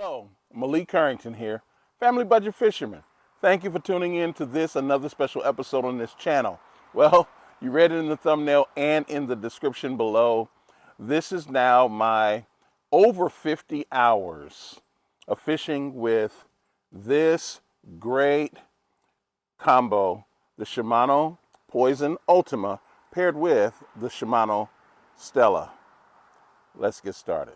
Hello, Malik Carrington here, Family Budget Fisherman. Thank you for tuning in to another special episode on this channel. Well, you read it in the thumbnail and in the description below. This is now my over 50 hours of fishing with this great combo, the Shimano Poison Ultima, paired with the Shimano Stella. Let's get started.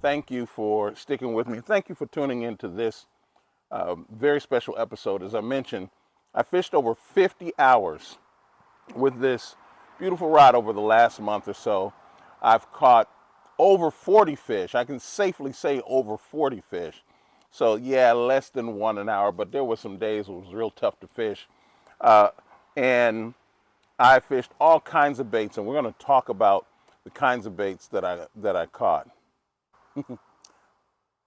Thank you for sticking with me. Thank you for tuning into this very special episode. As I mentioned, I fished over 50 hours with this beautiful rod over the last month or so. I've caught over 40 fish. I can safely say over 40 fish. So yeah, less than 1 an hour, but there were some days it was real tough to fish. And I fished all kinds of baits, and we're going to talk about the kinds of baits that I caught. I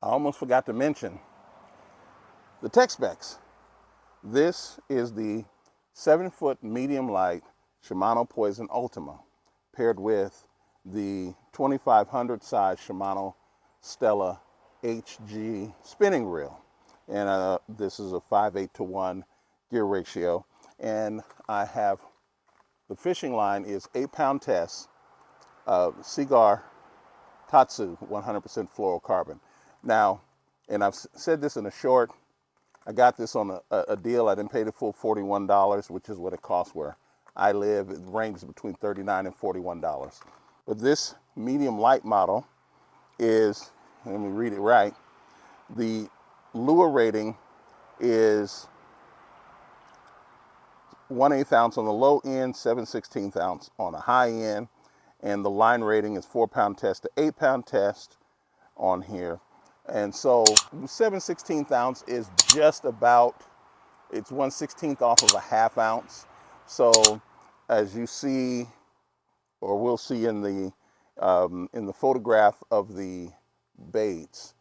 almost forgot to mention the tech specs. This is the 7-foot medium light Shimano Poison Ultima paired with the 2500 size Shimano Stella HG spinning reel. And this is a 5:8 gear ratio. And I have, the fishing line is 8-pound test, Saguaro Tatsu 100% fluorocarbon. Now, and I've said this in a short, I got this on a deal. I didn't pay the full $41, which is what it costs where I live. It ranges between $39 and $41. But this medium light model is, let me read it right, the lure rating is 1/8 ounce on the low end, 7/16 ounce on the high end. And the line rating is 4-pound test to 8-pound test on here. And so 7/16 ounce is just about, it's 1/16 off of a 1/2 ounce. So as you see, or we'll see in the photograph of the baits,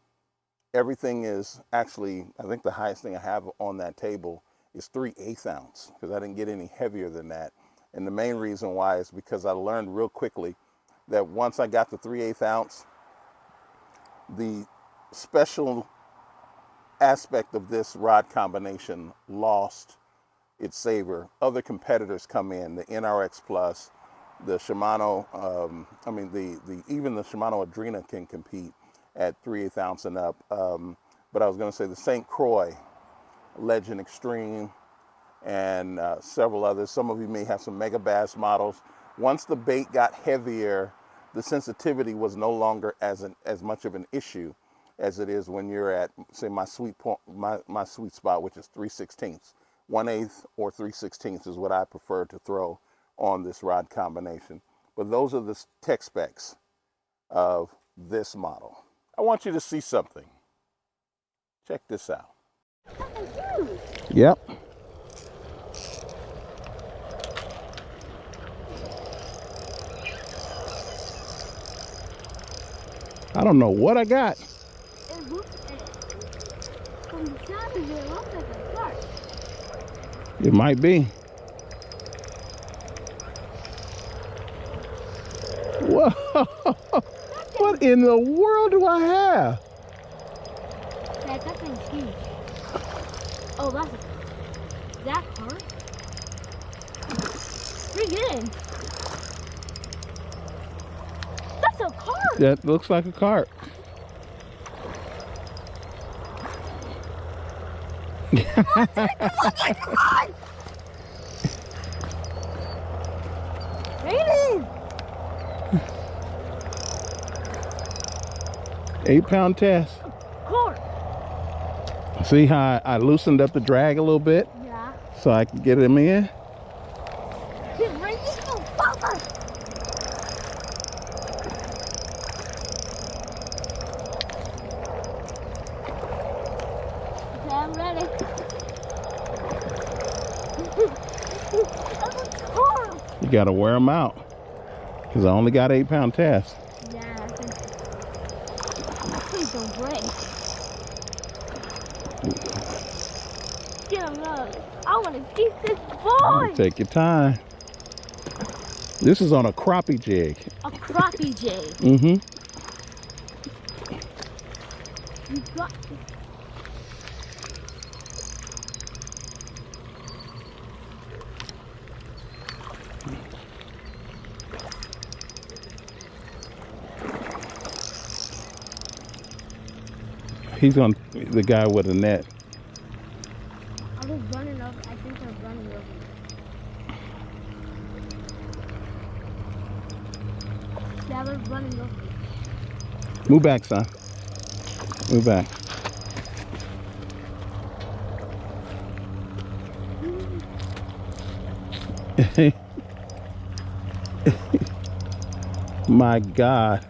everything is actually, I think the highest thing I have on that table is 3/8 ounce, because I didn't get any heavier than that. And the main reason why is because I learned real quickly that once I got the 3/8 ounce, the special aspect of this rod combination lost its savor. Other competitors come in, the NRX Plus, the Shimano, even the Shimano Adrena can compete at 3/8 ounce and up. But I was going to say the St. Croix Legend Extreme, and several others. Some of you may have some Mega Bass models. Once the bait got heavier, the sensitivity was no longer as much of an issue as it is when you're at, say, my sweet spot, which is 3/16. 1/8 or 3/16 is what I prefer to throw on this rod combination. But those are the tech specs of this model. I want you to see something. Check this out. Yep. I don't know what I got. From the sound of it looks like a carp. It might be. Whoa! What in the world do I have? That thing's huge. Oh, that's that carp? Pretty good. That's a carp. That looks like a carp. Oh my God! Raiden! 8-pound test. Carp. See how I loosened up the drag a little bit? Yeah. So I can get him in? He's ready to go closer. Okay, I'm ready. That's a carp. You gotta wear them out, because I only got 8-pound test. Yeah, I think. Please don't break. Get him up. I want to keep this boy. Take your time. This is on a crappie jig. A crappie jig. Mm-hmm. You got. He's on the guy with the net. I was running over. I think I'm running over. Yeah, I was running over. Move back, son. Move back. My God.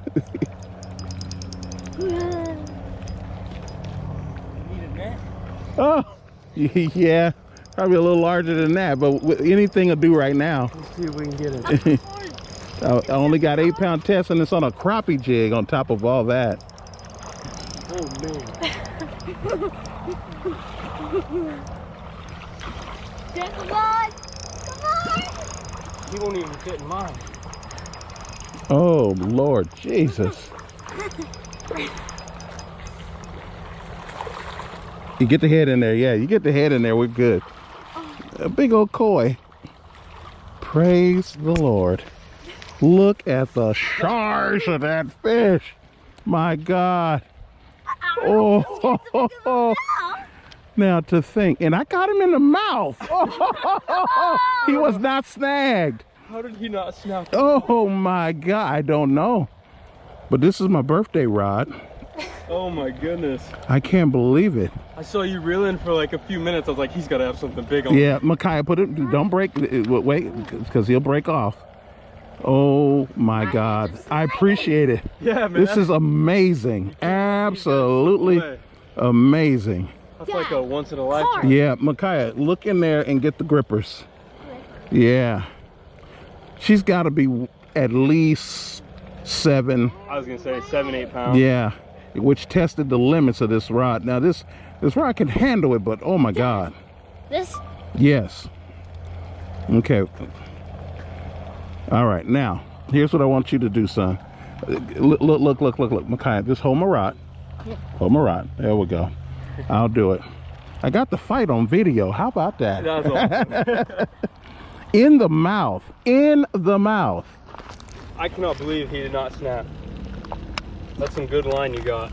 Oh, yeah. Probably a little larger than that, but anything will do right now. Let's see if we can get it. I only got 8-pound test, and it's on a crappie jig on top of all that. Oh, man. Come on! Come on! He won't even fit in mine. Oh, Lord Jesus. You get the head in there. Yeah, you get the head in there. We're good. A big old koi. Praise the Lord. Look at the size of that fish. My God. Oh, now to think. And I got him in the mouth. He was not snagged. How did he not snap? Oh my God. I don't know. But this is my birthday rod. Oh my goodness. I can't believe it. I saw you reeling for like a few minutes. I was like, he's got to have something big on. Yeah, Micaiah, put it, don't break, wait, because he'll break off. Oh my God. I appreciate it. Yeah, man. This is amazing. Absolutely amazing. That's like a once in a lifetime. Yeah, Micaiah, look in there and get the grippers. Yeah. She's got to be at least 7. I was going to say 7, 8 pounds. Yeah, which tested the limits of this rod. Now this rod can handle it, but oh my God. This? Yes. Okay. All right, now, here's what I want you to do, son. Look, Micaiah, just hold my rod. Hold my rod. There we go. I'll do it. I got the fight on video. How about that? That's awesome. In the mouth. In the mouth. I cannot believe he did not snap. That's some good line you got.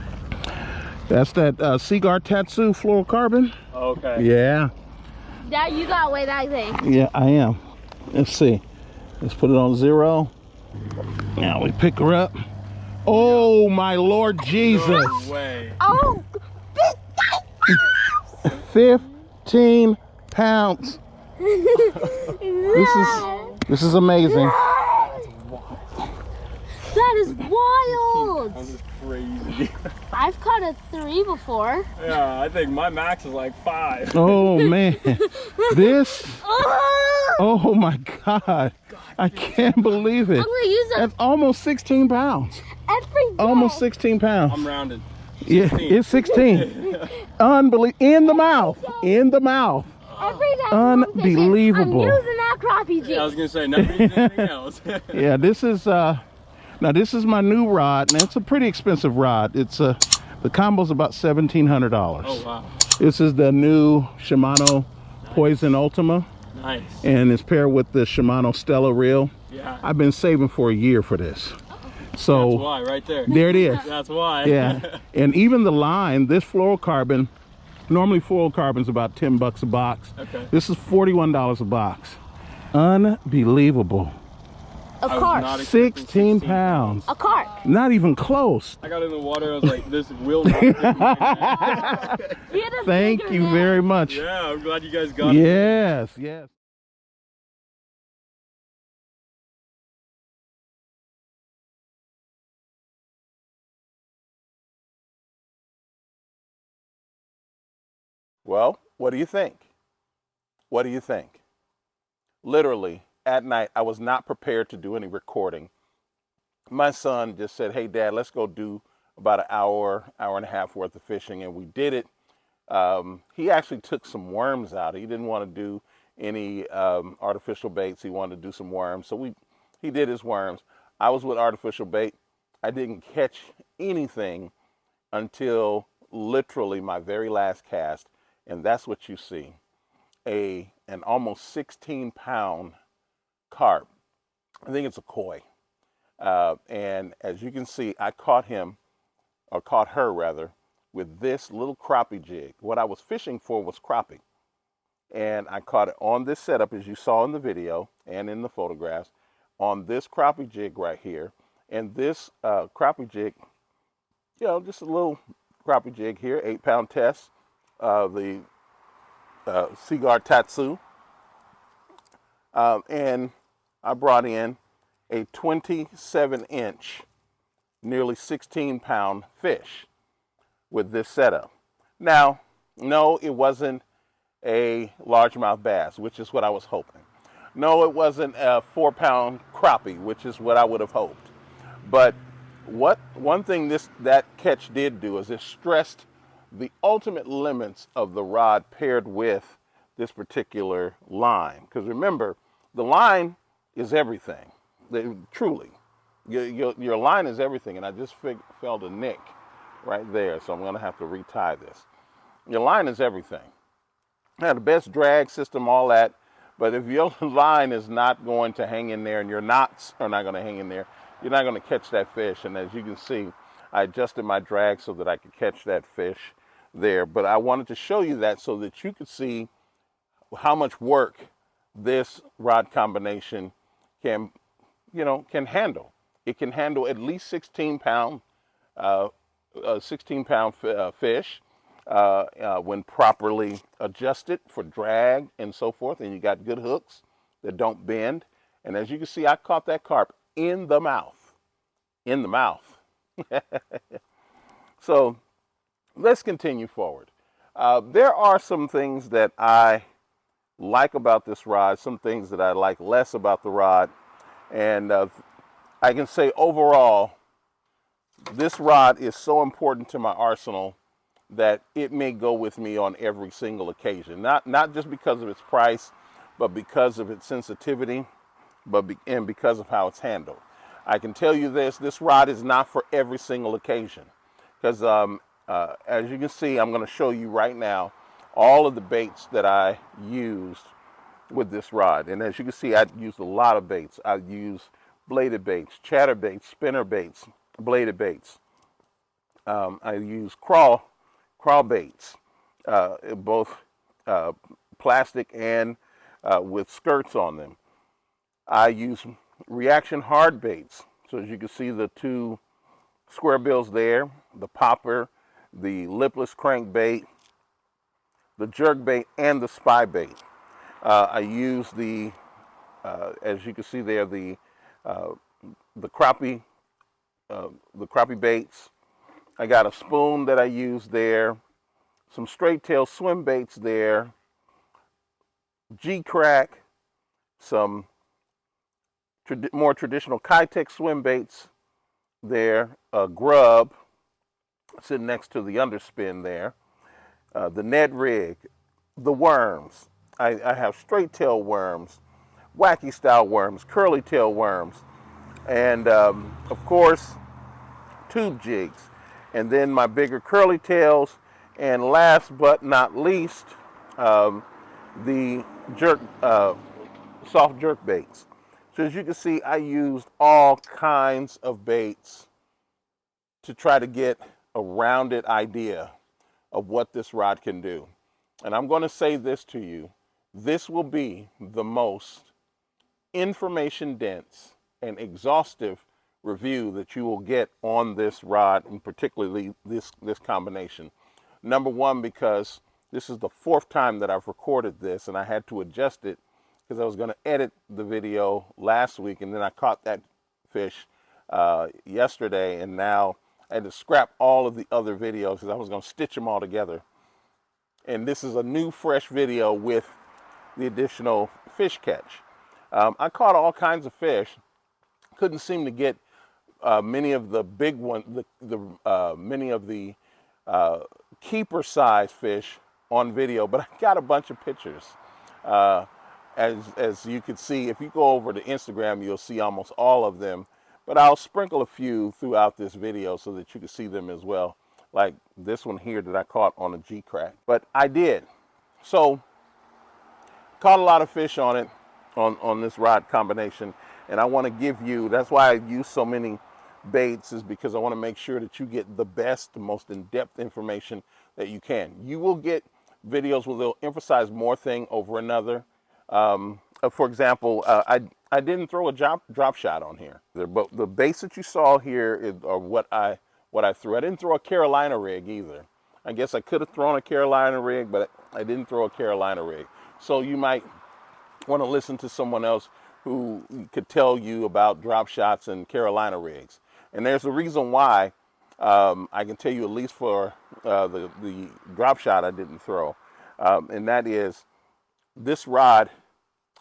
That's that Saguaro Tatsu Fluorocarbon. Okay. Yeah. Dad, you got way back there. Yeah, I am. Let's see. Let's put it on 0. Now we pick her up. Oh my Lord Jesus. No way. Oh! 15 pounds. This is amazing. That is wild! That is crazy. I've caught a 3 before. Yeah, I think my max is like 5. Oh man. This. Oh my God. I can't believe it. I'm gonna use it That's almost 16 pounds. every day. Almost 16 pounds. I'm rounded. 16. Yeah, it's 16. Unbelievable. In the mouth. In the mouth. Every day. Unbelievable. I'm using that crappie jig. Yeah, I was gonna say never used anything else. Yeah, this is now this is my new rod. Now it's a pretty expensive rod. It's the combo's about $1,700. Oh wow. This is the new Shimano Poison Ultima. Nice. And it's paired with the Shimano Stella reel. Yeah. I've been saving for a year for this. So That's why, right there. there it is. That's why. Yeah. And even the line, this fluorocarbon, normally fluorocarbon's about $10 a box. Okay. This is $41 a box. Unbelievable. A carp. 16 pounds. A carp. Not even close. I got in the water. I was like, this will not fit in my hand. Thank you very much. Yeah, I'm glad you guys got it. Yes, yes. Well, what do you think? What do you think? Literally, at night, I was not prepared to do any recording. My son just said, hey, Dad, let's go do about an hour and a half worth of fishing, and we did it. He actually took some worms out. He didn't want to do any artificial baits. He wanted to do some worms. So he did his worms. I was with artificial bait. I didn't catch anything until literally my very last cast, and that's what you see. An almost 16-pound carp. I think it's a koi. And as you can see, I caught him, or caught her rather, with this little crappie jig. What I was fishing for was crappie. And I caught it on this setup, as you saw in the video and in the photographs, on this crappie jig right here. And this crappie jig, you know, just a little crappie jig here, 8-pound test, the Saguaro Tatsu. And I brought in a 27-inch, nearly 16-pound fish with this setup. Now, no, it wasn't a largemouth bass, which is what I was hoping. No, it wasn't a 4-pound crappie, which is what I would have hoped. But one thing that catch did do is it stressed the ultimate limits of the rod paired with this particular line. Because remember, the line is everything. Truly, your line is everything. And I just felt a nick right there, so I'm going to have to retie this. Your line is everything. Now, the best drag system, all that, but if your line is not going to hang in there and your knots are not going to hang in there, you're not going to catch that fish. And as you can see, I adjusted my drag so that I could catch that fish there. But I wanted to show you that so that you could see how much work this rod combination can handle. It can handle at least 16-pound fish when properly adjusted for drag and so forth. And you got good hooks that don't bend. And as you can see, I caught that carp in the mouth. In the mouth. So let's continue forward. There are some things that I like about this rod, some things that I like less about the rod. And I can say overall, this rod is so important to my arsenal that it may go with me on every single occasion. Not just because of its price, but because of its sensitivity, and because of how it's handled. I can tell you this rod is not for every single occasion. Because as you can see, I'm going to show you right now all of the baits that I used with this rod. And as you can see, I used a lot of baits. I used bladed baits, chatter baits, spinner baits, bladed baits. I used crawl baits, both plastic and with skirts on them. I use reaction hard baits. So as you can see, the two square bills there, the popper, the lipless crankbait, the jerk bait, and the spy bait. I use the, as you can see there, the crappie baits. I got a spoon that I use there, some straight tail swim baits there, G-crack, some more traditional Kitech swim baits there, a grub sitting next to the underspin there, the Ned rig, the worms. I have straight tail worms, wacky style worms, curly tail worms, and of course tube jigs, and then my bigger curly tails, and last but not least the soft jerk baits. So as you can see, I used all kinds of baits to try to get a rounded idea of what this rod can do. And I'm going to say this to you. This will be the most information dense and exhaustive review that you will get on this rod, and particularly this combination. Number one, because this is the 4th time that I've recorded this, and I had to adjust it because I was going to edit the video last week, and then I caught that fish yesterday, and now I had to scrap all of the other videos because I was going to stitch them all together. And this is a new, fresh video with the additional fish catch. I caught all kinds of fish. Couldn't seem to get many of the big ones, many of the keeper size fish on video, but I got a bunch of pictures. as you can see, if you go over to Instagram, you'll see almost all of them. But I'll sprinkle a few throughout this video so that you can see them as well. Like this one here that I caught on a G-Crack. But I did. So, caught a lot of fish on it, on this rod combination. And I want to give you, that's why I use so many baits, is because I want to make sure that you get the best, the most in-depth information that you can. You will get videos where they'll emphasize more thing over another. For example, I didn't throw a drop shot on here, but the baits that you saw here are what I threw. I didn't throw a Carolina rig either. I guess I could have thrown a Carolina rig, but I didn't throw a Carolina rig. So you might want to listen to someone else who could tell you about drop shots and Carolina rigs. And there's a reason why. I can tell you, at least for the drop shot I didn't throw, and that is, this rod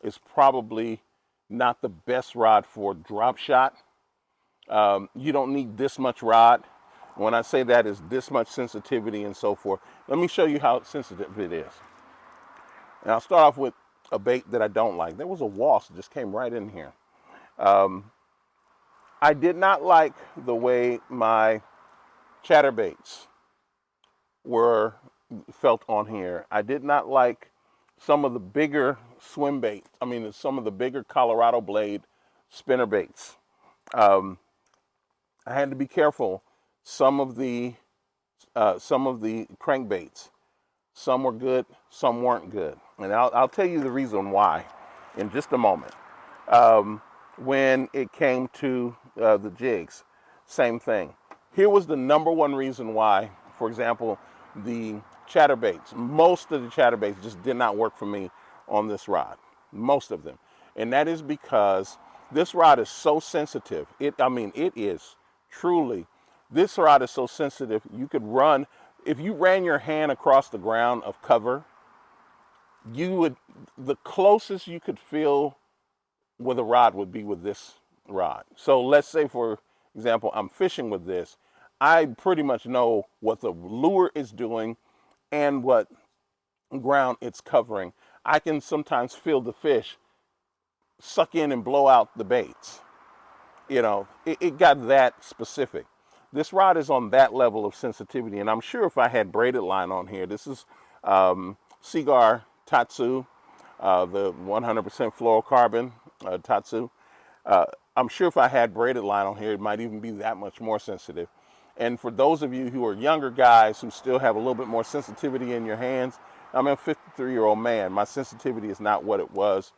is probably not the best rod for drop shot. You don't need this much rod. When I say that, is this much sensitivity and so forth. Let me show you how sensitive it is. And I'll start off with a bait that I don't like. There was a wasp that just came right in here. I did not like the way my chatterbaits felt on here. I did not like some of the bigger swim bait. I mean, some of the bigger Colorado blade spinner baits. I had to be careful. Some of the crankbaits, some were good, some weren't good, and I'll tell you the reason why in just a moment. When it came to the jigs, same thing. Here was the number one reason why. For example, the chatterbaits, most of the chatterbaits just did not work for me on this rod, most of them. And that is because this rod is so sensitive. It is truly, this rod is so sensitive, you could run, if you ran your hand across the ground of cover, the closest you could feel with a rod would be with this rod. So let's say, for example, I'm fishing with this. I pretty much know what the lure is doing and what ground it's covering. I can sometimes feel the fish suck in and blow out the baits. You know, it got that specific. This rod is on that level of sensitivity, and I'm sure if I had braided line on here, this is Saguaro Tatsu, the 100% fluorocarbon Tatsu. I'm sure if I had braided line on here, it might even be that much more sensitive. And for those of you who are younger guys who still have a little bit more sensitivity in your hands, I'm a 53-year-old man. My sensitivity is not what it was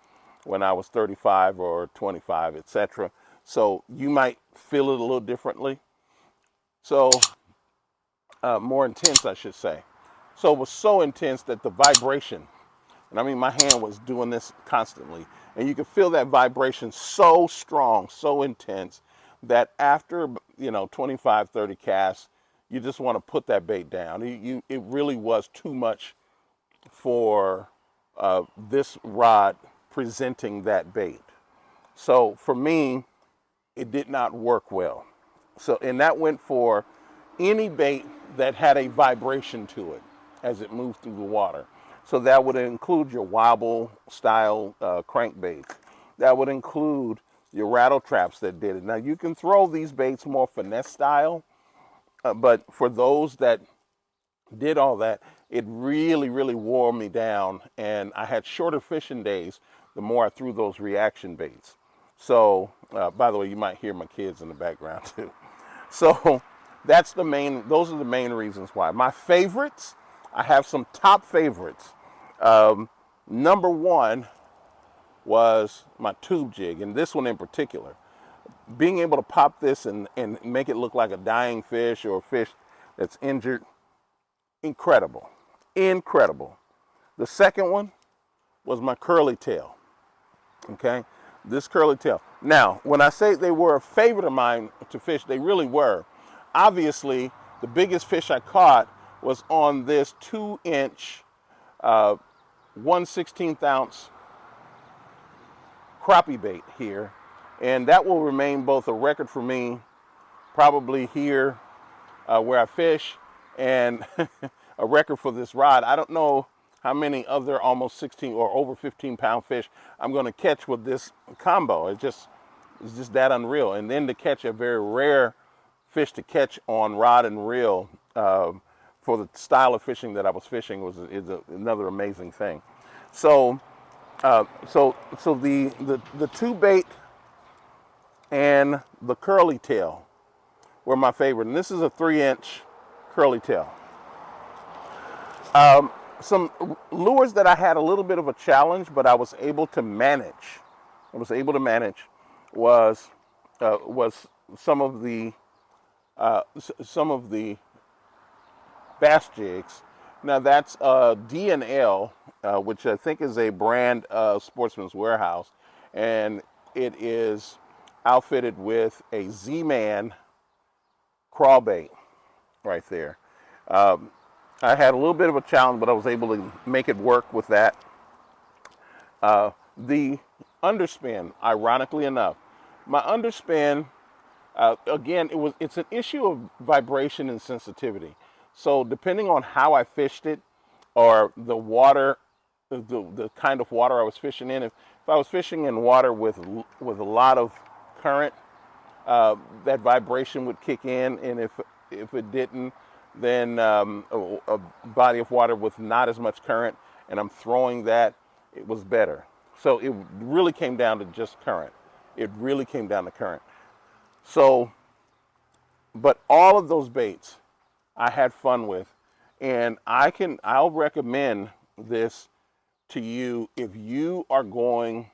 when I was 35 or 25, etc. So you might feel it a little differently. So more intense, I should say. So it was so intense that the vibration, and I mean my hand was doing this constantly, and you could feel that vibration so strong, so intense, that after 25, 30 casts, you just want to put that bait down. It really was too much for this rod presenting that bait. So for me, it did not work well. So, and that went for any bait that had a vibration to it as it moved through the water. So that would include your wobble style crankbaits. That would include your rattle traps that did it. Now you can throw these baits more finesse style, but for those that did all that, it really, really wore me down, and I had shorter fishing days the more I threw those reaction baits. So, by the way, you might hear my kids in the background too. So those are the main reasons why. My favorites, I have some top favorites. Number one was my tube jig, and this one in particular. Being able to pop this and make it look like a dying fish or a fish that's injured, incredible, incredible. The second one was my curly tail, okay? This curly tail. Now, when I say they were a favorite of mine to fish, they really were. Obviously, the biggest fish I caught was on this 2-inch, 1/16 ounce crappie bait here, and that will remain both a record for me, probably here where I fish, and a record for this rod. I don't know how many other almost 16 or over 15-pound fish I'm going to catch with this combo. It's just that unreal. And then to catch a very rare fish to catch on rod and reel for the style of fishing that I was fishing is another amazing thing. So the two bait and the curly tail were my favorite. And this is a 3-inch curly tail. Some lures that I had a little bit of a challenge, but I was able to manage. Was some of the bass jigs. Now that's D&L, which I think is a brand of Sportsman's Warehouse, and it is outfitted with a Z-Man crawbait right there. I had a little bit of a challenge, but I was able to make it work with that. The underspin, ironically enough, my underspin, again, it's an issue of vibration and sensitivity. So depending on how I fished it, or the water, the kind of water I was fishing in, if I was fishing in water with a lot of current, that vibration would kick in, and if it didn't, then a body of water with not as much current, and I'm throwing that, it was better. So it really came down to just current. It really came down to current. So, but all of those baits I had fun with, and I'll recommend this to you if you are going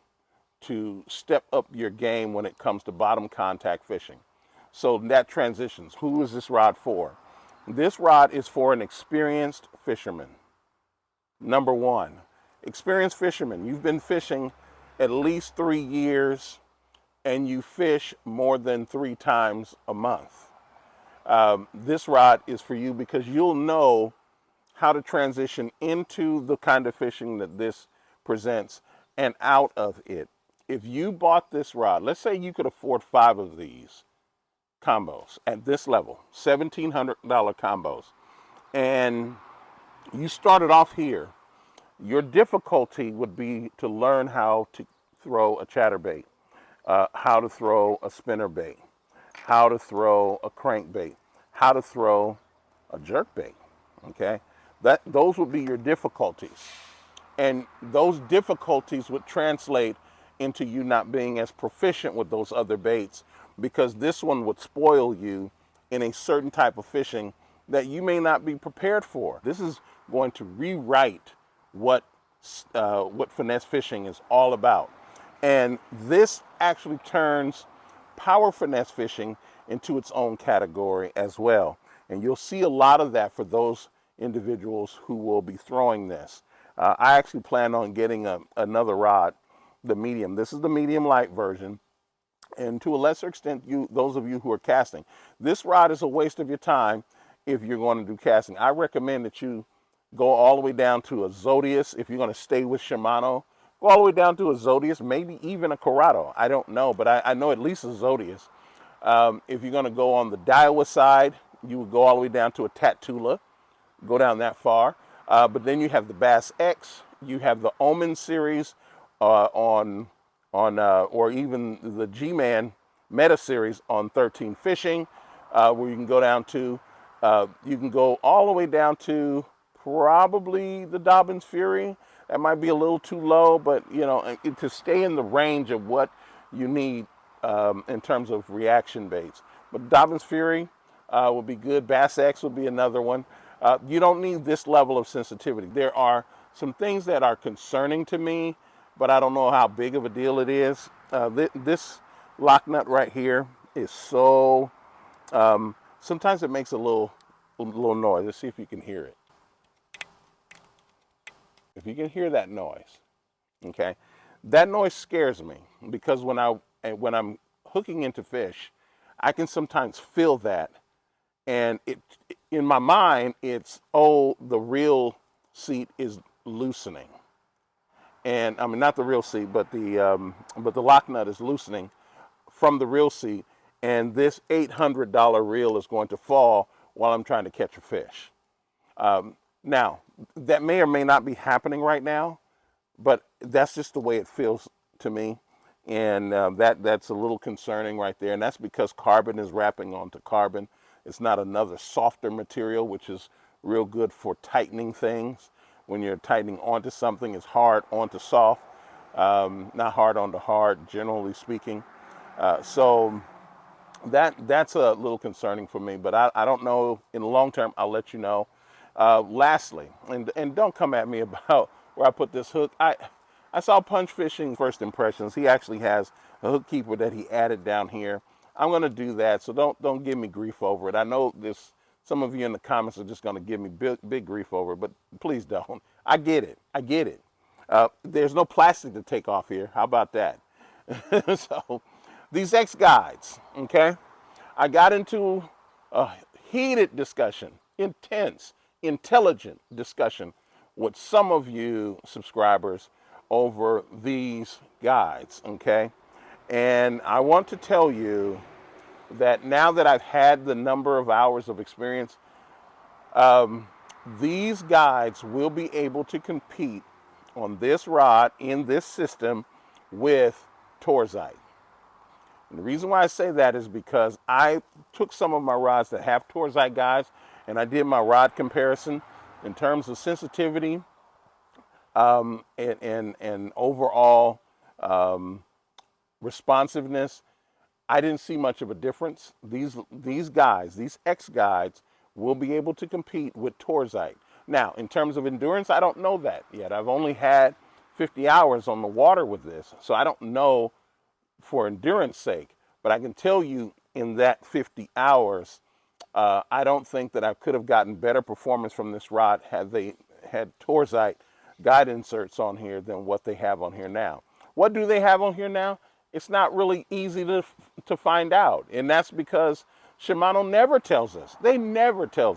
to step up your game when it comes to bottom contact fishing. So that transitions. Who is this rod for? This rod is for an experienced fisherman. Number one, experienced fisherman. You've been fishing at least 3 years, and you fish more than 3 times a month. This rod is for you because you'll know how to transition into the kind of fishing that this presents and out of it. If you bought this rod, let's say you could afford 5 of these combos at this level, $1,700 combos, and you started off here, your difficulty would be to learn how to throw a chatterbait, how to throw a spinnerbait, how to throw a crankbait, how to throw a jerkbait. Okay, those would be your difficulties, and those difficulties would translate into you not being as proficient with those other baits, because this one would spoil you in a certain type of fishing that you may not be prepared for. This is going to rewrite what finesse fishing is all about. And this actually turns power finesse fishing into its own category as well. And you'll see a lot of that for those individuals who will be throwing this. I actually plan on getting another rod, the medium. This is the medium light version. And to a lesser extent, those of you who are casting, this rod is a waste of your time if you're going to do casting. I recommend that you go all the way down to a Zodius. If you're going to stay with Shimano, go all the way down to a Zodius, maybe even a Corrado. I don't know, but I know at least a Zodius. If you're going to go on the Daiwa side, you would go all the way down to a Tatula, go down that far. But then you have the Bass X, you have the Omen series or even the G-Man Meta series on 13 Fishing, where you can go down to, you can go all the way down to probably the Dobbins Fury. That might be a little too low, but you know, to stay in the range of what you need in terms of reaction baits. But Dobbins Fury would be good. Bass X would be another one. You don't need this level of sensitivity. There are some things that are concerning to me, but I don't know how big of a deal it is. This lock nut right here is so, sometimes it makes a little noise. Let's see if you can hear it. If you can hear that noise, okay, that noise scares me, because when I'm hooking into fish, I can sometimes feel that, and in my mind it's, oh, the reel seat is loosening, and I mean not the reel seat, but the lock nut is loosening from the reel seat, and this $800 reel is going to fall while I'm trying to catch a fish. Now, That may or may not be happening right now, but that's just the way it feels to me. And that's a little concerning right there. And that's because carbon is wrapping onto carbon. It's not another softer material, which is real good for tightening things. When you're tightening onto something, it's hard onto soft, not hard onto hard, generally speaking. So that's a little concerning for me, but I don't know. In the long term, I'll let you know. Lastly, and don't come at me about where I put this hook. I saw Punch Fishing First Impressions. He actually has a hook keeper that he added down here. I'm going to do that, so don't give me grief over it. I know this. Some of you in the comments are just going to give me big grief over it, but please don't. I get it. I get it. There's no plastic to take off here. How about that? So these X guides, okay? I got into a heated discussion, intense, intelligent discussion with some of you subscribers over these guides, okay? And I want to tell you that now that I've had the number of hours of experience, these guides will be able to compete on this rod in this system with Torzite. And the reason why I say that is because I took some of my rods that have Torzite guides and I did my rod comparison in terms of sensitivity and overall responsiveness. I didn't see much of a difference. These guides, these X guides, will be able to compete with Torzite. Now, in terms of endurance, I don't know that yet. I've only had 50 hours on the water with this, so I don't know for endurance sake. But I can tell you in that 50 hours, I don't think that I could have gotten better performance from this rod had they had Torzite guide inserts on here than what they have on here now. What do they have on here now? It's not really easy to find out. And that's because Shimano never tells us. They never tell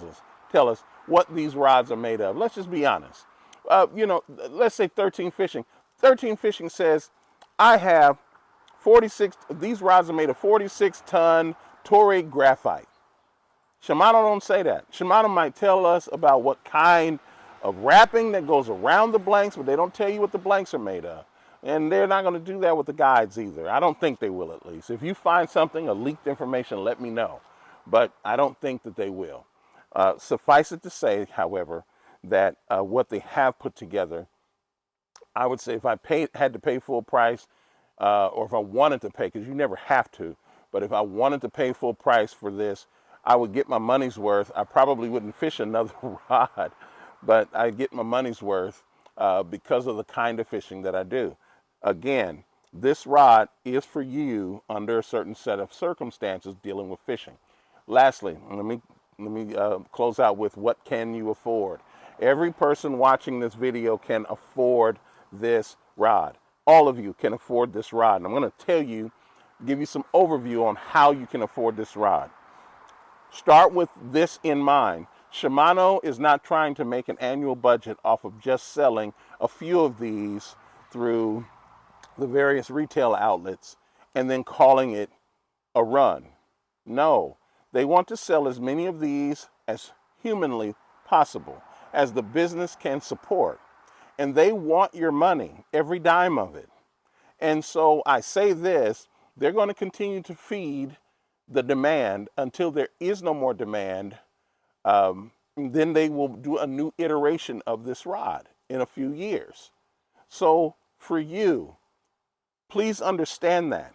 us what these rods are made of. Let's just be honest. Let's say 13 Fishing. 13 Fishing says, I have 46, these rods are made of 46-ton Toray graphite. Shimano don't say that. Shimano might tell us about what kind of wrapping that goes around the blanks, but they don't tell you what the blanks are made of. And they're not going to do that with the guides either. I don't think they will, at least. If you find something, a leaked information, let me know. But I don't think that they will. Suffice it to say, however, that what they have put together, I would say if I had to pay full price, or if I wanted to pay, because you never have to, but if I wanted to pay full price for this, I would get my money's worth. I probably wouldn't fish another rod, but I'd get my money's worth because of the kind of fishing that I do. Again, this rod is for you under a certain set of circumstances dealing with fishing. Lastly, let me close out with what can you afford. Every person watching this video can afford this rod. All of you can afford this rod. And I'm going to give you some overview on how you can afford this rod. Start with this in mind. Shimano is not trying to make an annual budget off of just selling a few of these through the various retail outlets and then calling it a run. No, they want to sell as many of these as humanly possible, as the business can support. And they want your money, every dime of it. And so I say this, they're going to continue to feed the demand until there is no more demand. Then they will do a new iteration of this rod in a few years. So for you, please understand that.